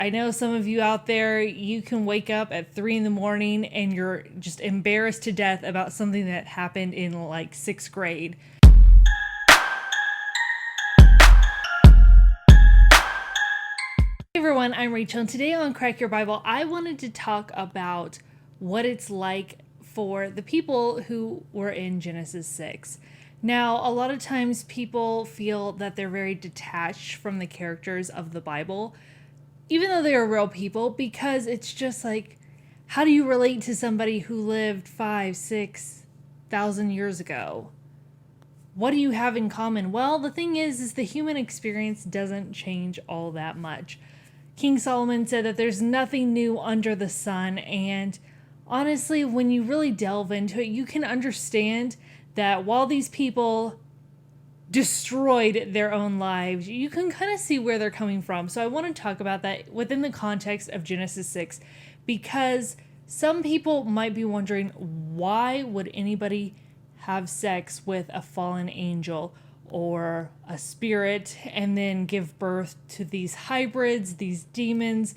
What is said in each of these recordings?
I know some of you out there, you can wake up at 3 in the morning and you're just embarrassed to death about something that happened in like 6th grade. Hey everyone, I'm Rachel, and today on Crack Your Bible, I wanted to talk about what it's like for the people who were in Genesis 6. Now, a lot of times people feel that they're very detached from the characters of the Bible, even though they are real people, because it's just like, how do you relate to somebody who lived 5,000-6,000 years ago? What do you have in common? Well, the thing is the human experience doesn't change all that much. King Solomon said that there's nothing new under the sun, and honestly, when you really delve into it, you can understand that while these people destroyed their own lives, you can kind of see where they're coming from. So I want to talk about that within the context of Genesis 6, because some people might be wondering, why would anybody have sex with a fallen angel or a spirit and then give birth to these hybrids, these demons?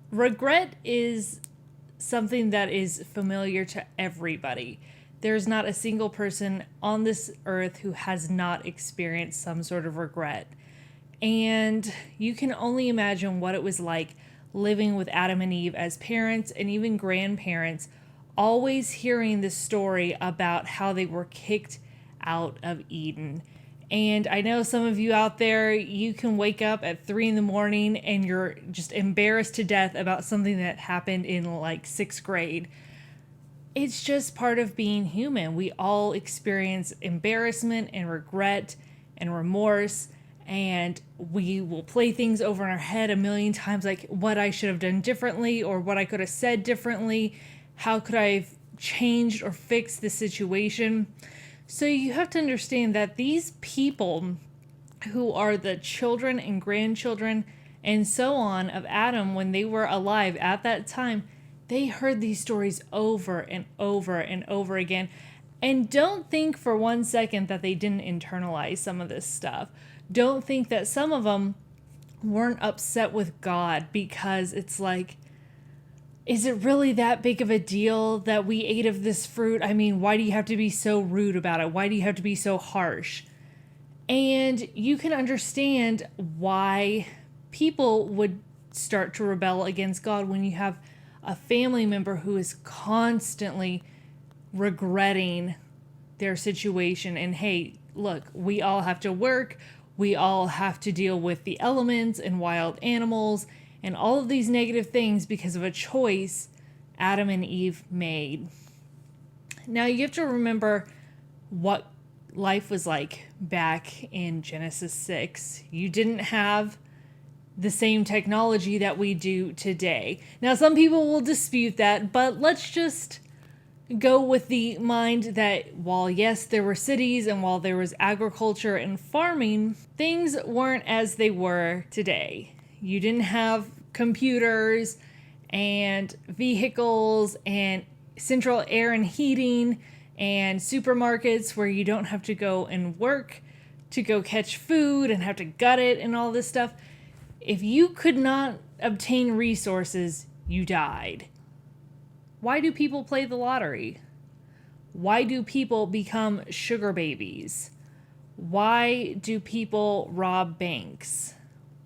Regret is something that is familiar to everybody. There's not a single person on this earth who has not experienced some sort of regret. And you can only imagine what it was like living with Adam and Eve as parents and even grandparents, always hearing this story about how they were kicked out of Eden. And I know some of you out there, you can wake up at 3 in the morning and you're just embarrassed to death about something that happened in like 6th grade. It's just part of being human. We all experience embarrassment and regret and remorse, and we will play things over in our head a million times, like what I should have done differently or what I could have said differently. How could I have changed or fixed the situation? So you have to understand that these people who are the children and grandchildren and so on of Adam, when they were alive at that time, they heard these stories over and over and over again. And don't think for one second that they didn't internalize some of this stuff. Don't think that some of them weren't upset with God, because it's like, is it really that big of a deal that we ate of this fruit? I mean, why do you have to be so rude about it? Why do you have to be so harsh? And you can understand why people would start to rebel against God when you have a family member who is constantly regretting their situation. And hey, look, we all have to work. We all have to deal with the elements and wild animals and all of these negative things because of a choice Adam and Eve made. Now you have to remember what life was like back in Genesis 6. You didn't have the same technology that we do today. Now some people will dispute that, but let's just go with the mind that while yes, there were cities and while there was agriculture and farming, things weren't as they were today. You didn't have computers and vehicles and central air and heating and supermarkets where you don't have to go and work to go catch food and have to gut it and all this stuff. If you could not obtain resources, you died. Why do people play the lottery? Why do people become sugar babies? Why do people rob banks?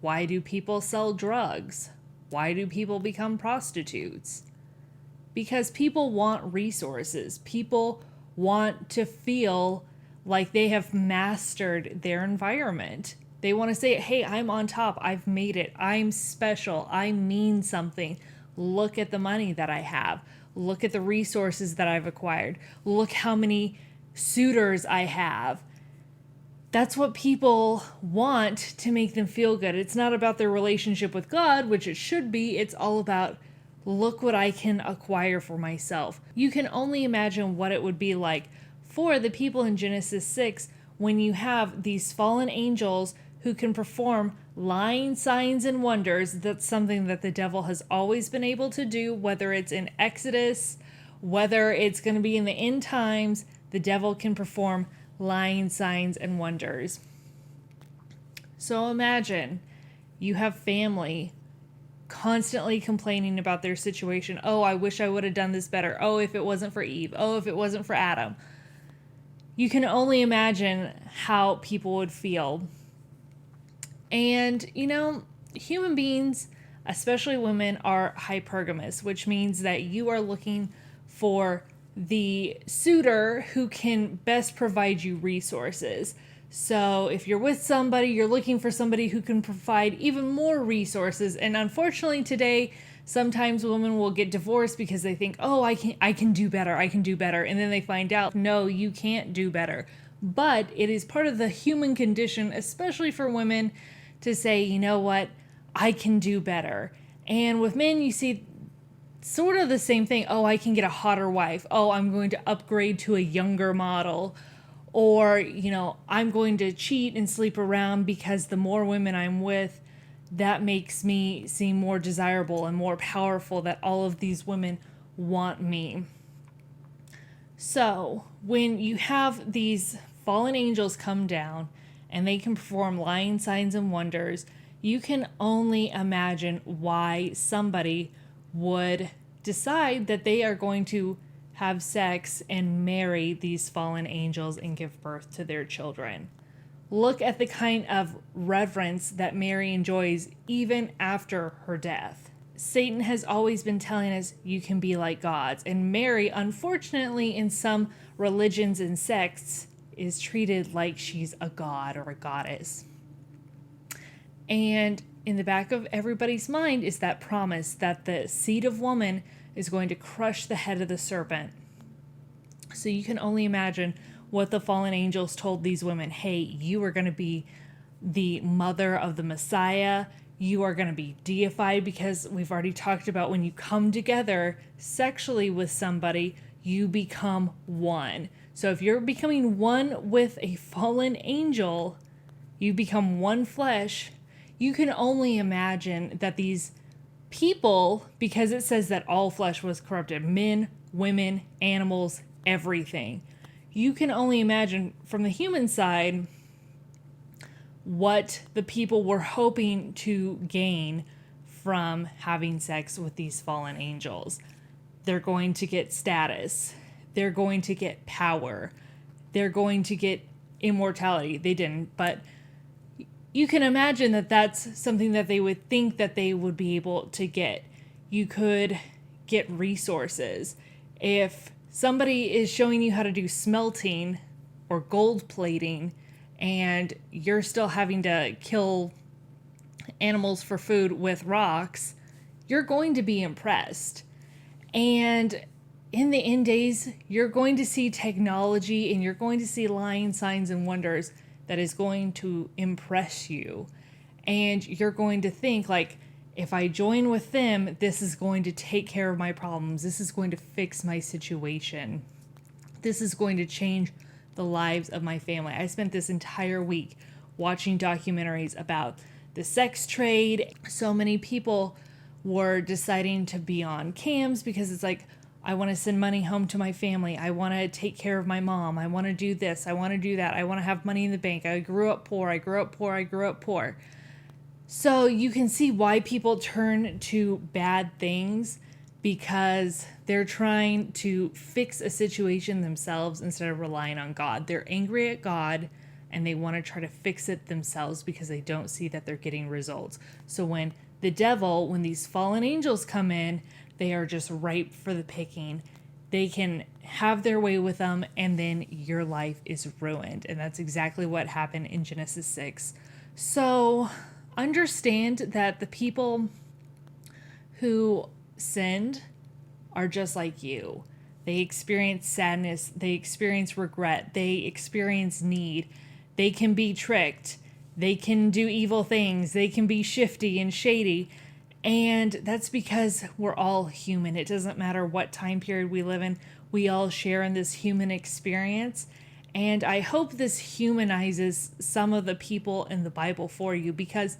Why do people sell drugs? Why do people become prostitutes? Because people want resources. People want to feel like they have mastered their environment. They want to say, hey, I'm on top. I've made it. I'm special. I mean something. Look at the money that I have. Look at the resources that I've acquired. Look how many suitors I have. That's what people want to make them feel good. It's not about their relationship with God, which it should be. It's all about, look what I can acquire for myself. You can only imagine what it would be like for the people in Genesis 6 when you have these fallen angels who can perform lying signs and wonders. That's something that the devil has always been able to do, whether it's in Exodus, whether it's going to be in the end times. The devil can perform lying signs and wonders. So imagine you have family constantly complaining about their situation. Oh, I wish I would have done this better. Oh, if it wasn't for Eve. Oh, if it wasn't for Adam. You can only imagine how people would feel. And, human beings, especially women, are hypergamous, which means that you are looking for the suitor who can best provide you resources. So if you're with somebody, you're looking for somebody who can provide even more resources. And unfortunately today, sometimes women will get divorced because they think, oh, I can do better. I can do better. And then they find out, no, you can't do better. But it is part of the human condition, especially for women, to say, you know what, I can do better. And with men, you see sort of the same thing. Oh, I can get a hotter wife. Oh, I'm going to upgrade to a younger model. Or, I'm going to cheat and sleep around because the more women I'm with, that makes me seem more desirable and more powerful, that all of these women want me. So when you have these fallen angels come down and they can perform lying signs and wonders, you can only imagine why somebody would decide that they are going to have sex and marry these fallen angels and give birth to their children. Look at the kind of reverence that Mary enjoys even after her death. Satan has always been telling us you can be like gods, and Mary, unfortunately, in some religions and sects, is treated like she's a god or a goddess. And in the back of everybody's mind is that promise that the seed of woman is going to crush the head of the serpent. So you can only imagine what the fallen angels told these women. Hey, you are going to be the mother of the Messiah. You are going to be deified, because we've already talked about when you come together sexually with somebody, you become one. So if you're becoming one with a fallen angel, you become one flesh. You can only imagine that these people, because it says that all flesh was corrupted, men, women, animals, everything. You can only imagine from the human side what the people were hoping to gain from having sex with these fallen angels. They're going to get status. They're going to get power. They're going to get immortality. They didn't, but you can imagine that that's something that they would think that they would be able to get. You could get resources. If somebody is showing you how to do smelting or gold plating, and you're still having to kill animals for food with rocks, you're going to be impressed. And in the end days, you're going to see technology and you're going to see lying signs and wonders that is going to impress you. And you're going to think, like, if I join with them, this is going to take care of my problems. This is going to fix my situation. This is going to change the lives of my family. I spent this entire week watching documentaries about the sex trade. So many people were deciding to be on cams because it's like, I want to send money home to my family. I want to take care of my mom. I want to do this. I want to do that. I want to have money in the bank. I grew up poor. I grew up poor. I grew up poor. So you can see why people turn to bad things, because they're trying to fix a situation themselves instead of relying on God. They're angry at God and they want to try to fix it themselves because they don't see that they're getting results. So when the devil, when these fallen angels come in, they are just ripe for the picking. They can have their way with them, and then your life is ruined. And that's exactly what happened in Genesis 6. So understand that the people who sinned are just like you. They experience sadness. They experience regret. They experience need. They can be tricked. They can do evil things. They can be shifty and shady. And that's because we're all human. It doesn't matter what time period we live in. We all share in this human experience. And I hope this humanizes some of the people in the Bible for you, because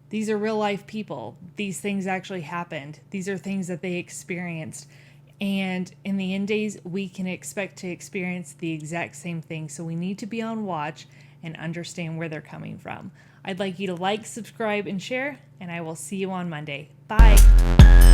these are real life people. These things actually happened. These are things that they experienced. And in the end days, we can expect to experience the exact same thing. So we need to be on watch and understand where they're coming from. I'd like you to like, subscribe, and share, and I will see you on Monday. Bye.